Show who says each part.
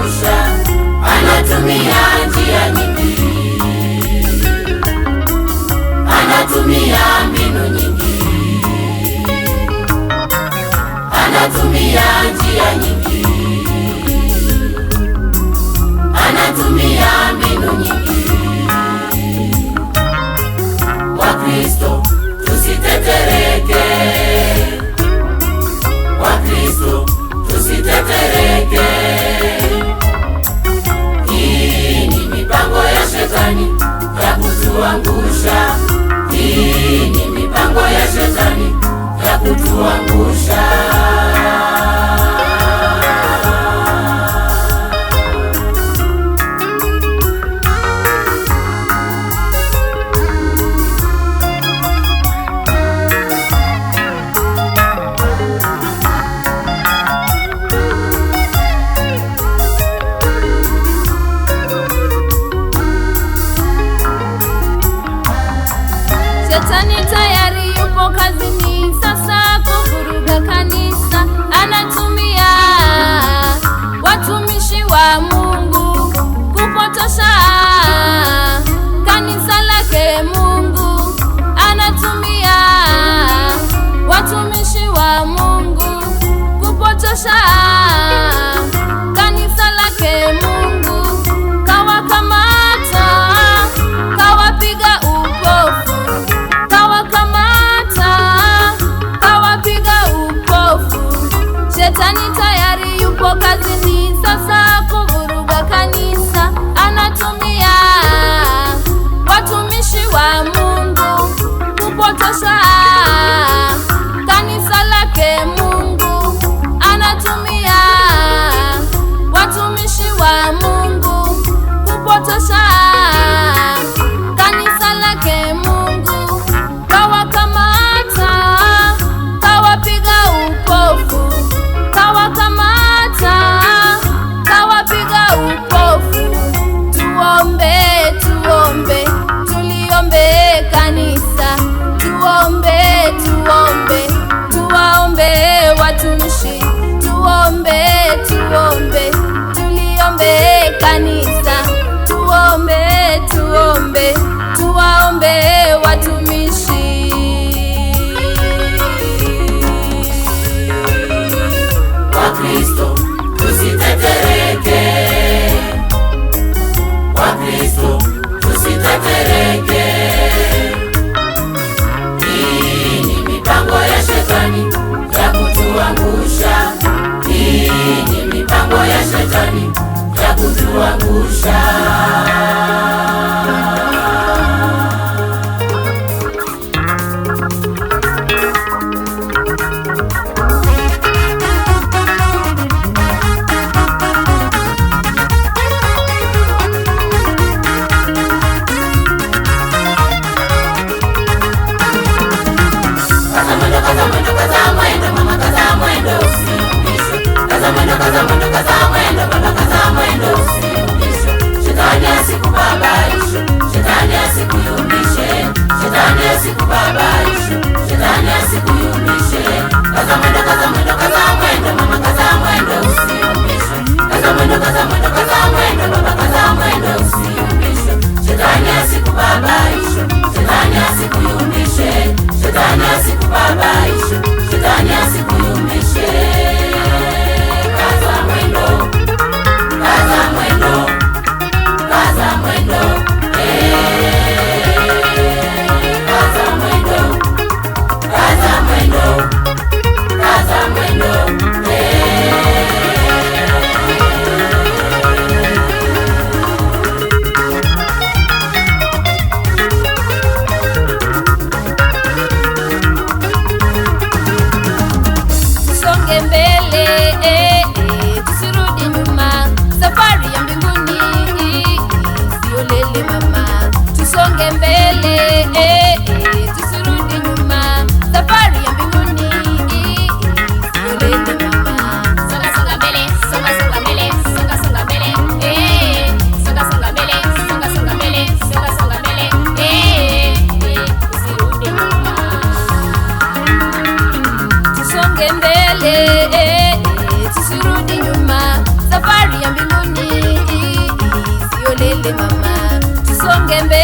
Speaker 1: kutuangusha, anatumia njia nyingi, anatumia mbinu nyingi, anatumia njia nyingi, anatumia mbinu nyingi. Wakristo tusitetereke, Wakristo tusitetereke. Hii ni mipango ya shetani ya kutuangusha, hii ni mipango ya shetani ya kutuangusha.
Speaker 2: Shetani tayari yupo kazini sasa kuvuruga kanisa, anatumia watumishi wa Mungu kupotosha kanisa lake Mungu, anatumia watumishi wa Mungu kupotosha kanisa lake Mungu, kawakamata, kawapiga upofu, kawapiga upofu. Shetani tayari yupo kazini sasa kuvuruga kanisa, anatumia watumishi wa Mungu kupotosha kanisa lake Mungu, anatumia watumishi wa Mungu kupotosha kanisa lake Mungu, kawakamata, kawapiga upofu, kawakamata, kawapiga upofu. Tuombe, tuombe, tuliombe kanisa, tuombe, tuombe, tuwaombe watumishi, tuombe, tuombe, tuliombe kanisa, tuombe, tuombe, tuwaombe watumishi.
Speaker 1: Wakristo tusitetereke, Wakristo tusitetereke. Hii ni mipango ya shetani ya kutuangusha, hii ni mipango ya shetani ya kutuangusha. Kaza mwendo mama, kaza mwendo usiumbishwe, kaza mwendo, kaza mwendo, kaza mwendo baba, kaza mwendo usiumbishwe. Shetani asikubabaishe, shetani asikuyumbishe, shetani asikubabaishe, shetani asikuyumbishe. Kaza mwendo, kaza mwendo, kaza mwendo mama, kaza mwendo usiumbishwe, kaza mwendo, kaza mwendo, kaza mwendo baba, kaza mwendo usiumbishwe. Shetani asikubabaishe, shetani asikuyumbishe, shetani asikubabaishe, shetani asikuyumbishe. Kaza mwendo, kaza mwendo, kaza mwendo, kaza mwendo, kaza mwendo, kaza mwendo,
Speaker 2: Tusonge mbele, tusirudi nyuma, safari ya mbinguni sio lele mama. Tusonge mbele, tusirudi nyuma, safari ya mbinguni sio lele mama. Songa songa mbele, songa songa mbele, songa songa mbele, songa songa mbele, songa songa mbele, songa songa mbele, tusirudi nyuma. Tusonge mbele, tusirudi nyuma, safari ya mbinguni olele mama, tusonge mbele.